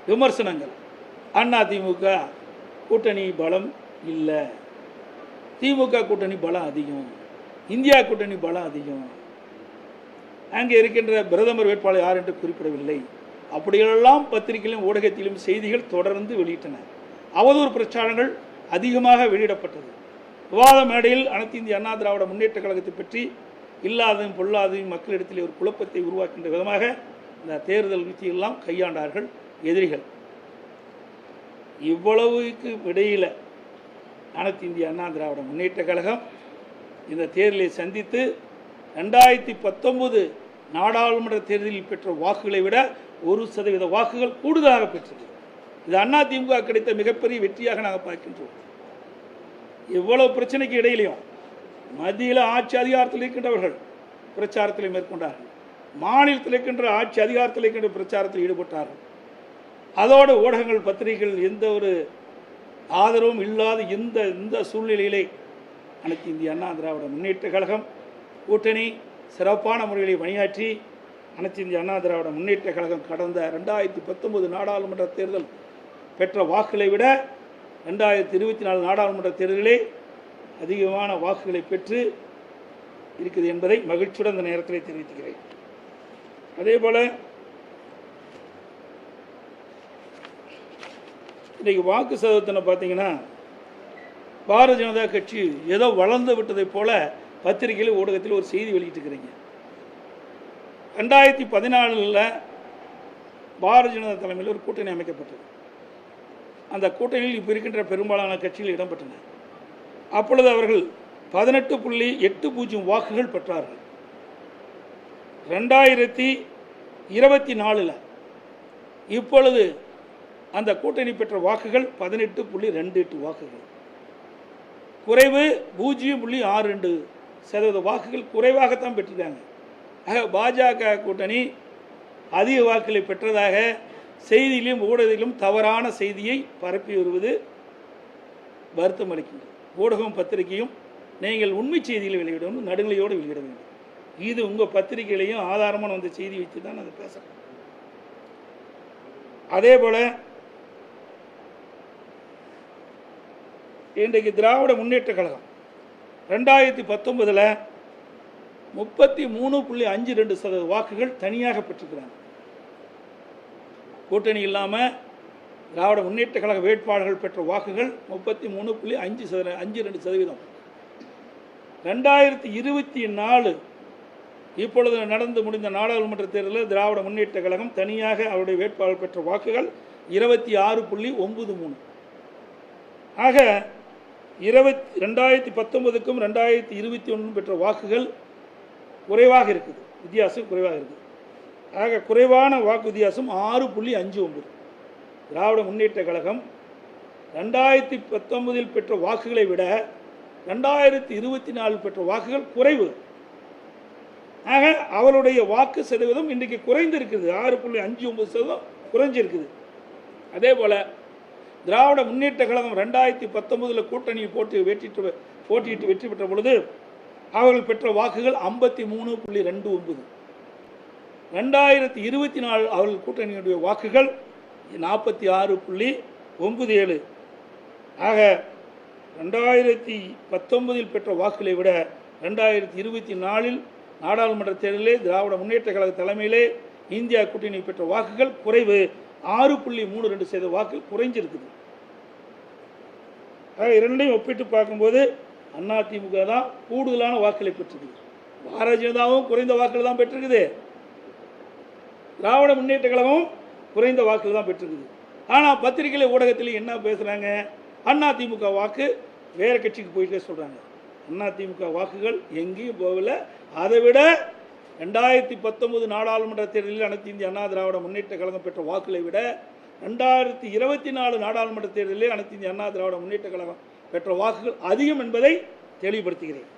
விமர்சனங்கள். அதிமுக கூட்டணி பலம் இல்லை, திமுக கூட்டணி பலம் அதிகம், இந்தியா கூட்டணி பலம் அதிகம், அங்கே இருக்கின்ற பிரதமர் வேட்பாளர் யார் என்று குறிப்பிடவில்லை. அப்படியெல்லாம் பத்திரிகையிலும் ஊடகத்திலும் செய்திகள் தொடர்ந்து வெளியிட்டன. அவதூறு பிரச்சாரங்கள் அதிகமாக வெளியிடப்பட்டது. விவாத மேடையில் அனைத்து இந்திய அண்ணா திராவிட முன்னேற்ற கழகத்தை பற்றி இல்லாததும் பொல்லாததும் மக்களிடத்தில் ஒரு குழப்பத்தை உருவாக்கின்ற விதமாக இந்த தேர்தல் விதியெல்லாம் கையாண்டார்கள் எதிரிகள். இவ்வளவுக்கு இடையில் அனைத்து இந்திய அண்ணா திராவிட முன்னேற்ற கழகம் இந்த தேர்தலை சந்தித்து 2019 நாடாளுமன்ற தேர்தலில் பெற்ற வாக்குகளை விட 1% வாக்குகள் கூடுதலாக பெற்றது. இது அதிமுக கிடைத்த மிகப்பெரிய வெற்றியாக நாங்கள் பார்க்கின்றோம். இவ்வளவு பிரச்சனைக்கு இடையிலையும் மத்தியில் ஆட்சி அதிகாரத்தில் இருக்கின்றவர்கள் பிரச்சாரத்தில் மேற்கொண்டார்கள், மாநிலத்தில் இருக்கின்ற ஆட்சி அதிகாரத்தில் இருக்கின்ற பிரச்சாரத்தில் ஈடுபட்டார்கள். அதோடு ஊடகங்கள் பத்திரிகைகள் எந்த ஒரு ஆதரவும் இல்லாத இந்த சூழ்நிலையிலே அனைத்து இந்திய அண்ணா திராவிட முன்னேற்ற கழகம் கூட்டணி சிறப்பான முறையில் பணியாற்றி அனைத்து இந்திய அண்ணா திராவிட முன்னேற்ற கழகம் கடந்த 2019 நாடாளுமன்ற தேர்தல் பெற்ற வாக்குகளை விட 2024 நாடாளுமன்ற தேர்தலிலே அதிகமான வாக்குகளை பெற்று இருக்குது என்பதை மகிழ்ச்சியுடன் இந்த நேரத்தில் தெரிவித்துக்கிறேன். அதே போல இன்றைக்கு வாக்கு சதவீதத்தை பார்த்தீங்கன்னா பாரதிய ஜனதா கட்சி ஏதோ வளர்ந்து விட்டதை போல பத்திரிகையில் ஊடகத்தில் ஒரு செய்தி வெளியிட்டிருக்கிறீங்க. 2014 பாரதிய ஜனதா தலைமையில் ஒரு கூட்டணி அமைக்கப்பட்டது. அந்த கூட்டணியில் இப்போ இருக்கின்ற பெரும்பாலான கட்சிகள் இடம்பெற்றன. அப்பொழுது அவர்கள் 18.80 வாக்குகள் பெற்றார்கள். 2024 இப்பொழுது அந்த கூட்டணி பெற்ற வாக்குகள் 18.28 வாக்குகள், குறைவு 0.62% வாக்குகள் குறைவாகத்தான் பெற்றிருக்காங்க. ஆக பாஜக கூட்டணி அதிக வாக்குகளை பெற்றதாக செய்தியிலும் ஊடகத்திலும் தவறான செய்தியை பரப்பி வருவது வருத்தம் அளிக்கின்றது. ஊடகம் பத்திரிகையும் நீங்கள் உண்மை செய்திகளை வெளியிட வேண்டும், நடுநிலையோடு வெளியிட வேண்டும். இது உங்கள் பத்திரிகைகளையும் ஆதாரமான அந்த செய்தி வச்சு தான் அதை பேசுகிறேன். அதே போல் இன்றைக்கு திராவிட முன்னேற்ற கழகம் 2019 33.52% வாக்குகள் தனியாக பெற்றிருக்கிறாங்க. கூட்டணி இல்லாமல் திராவிட முன்னேற்ற கழக வேட்பாளர்கள் பெற்ற வாக்குகள் 33.52%. 2024 இப்பொழுது நடந்து முடிந்த நாடாளுமன்ற தேர்தலில் திராவிட முன்னேற்ற கழகம் தனியாக அவருடைய வேட்பாளர் பெற்ற வாக்குகள் 26.93. ஆக 2019க்கும் 2021 பெற்ற வாக்குகள் குறைவாக இருக்குது, வித்தியாசம் குறைவாக இருக்குது. ஆக குறைவான வாக்கு வித்தியாசம் 6.59. திராவிட முன்னேற்ற கழகம் 2019 பெற்ற வாக்குகளை விட 2024 பெற்ற வாக்குகள் குறைவு. ஆக அவருடைய வாக்கு சதவீதம் இன்றைக்கு குறைந்திருக்குது, 6.59% குறைஞ்சிருக்குது. அதே போல் திராவிட முன்னேற்ற கழகம் 2019 கூட்டணியை போட்டியிட்டு வெற்றி பெற்ற பொழுது அவர்கள் பெற்ற வாக்குகள் 53.29. 2024 அவர்கள் கூட்டணியுடைய வாக்குகள் 46.97. ஆக 2019 பெற்ற வாக்குகளை விட 2024 நாடாளுமன்ற தேர்தலில் திராவிட முன்னேற்ற கழக தலைமையிலே இந்தியா கூட்டணி பெற்ற வாக்குகள் குறைவு, 6.32% வாக்குகள் குறைஞ்சிருக்குது. ஆக இரண்டையும் ஒப்பிட்டு பார்க்கும்போது அதிமுக தான் கூடுதலான வாக்குகளை பெற்றிருக்குது. பாரதிய ஜனதாவும் குறைந்த வாக்குகள் தான் பெற்றிருக்குது, திராவிட முன்னேற்ற கழகமும் குறைந்த வாக்குகள் தான் பெற்றிருக்குது. ஆனால் பத்திரிகையில் ஊடகத்தில் என்ன பேசுகிறாங்க, அதிமுக வாக்கு வேறு கட்சிக்கு போயிட்டே சொல்கிறாங்க. அதிமுக வாக்குகள் எங்கேயும் போகல. அதை விட 2019 நாடாளுமன்ற தேர்தலில் அனைத்து இந்திய அண்ணா திராவிட முன்னேற்ற கழகம் பெற்ற வாக்குகளை விட 2024 நாடாளுமன்ற தேர்தலில் அனைத்து இந்திய அண்ணா திராவிட முன்னேற்ற கழகம் பெற்ற வாக்குகள் அதிகம் என்பதை தெளிவுபடுத்துகிறேன்.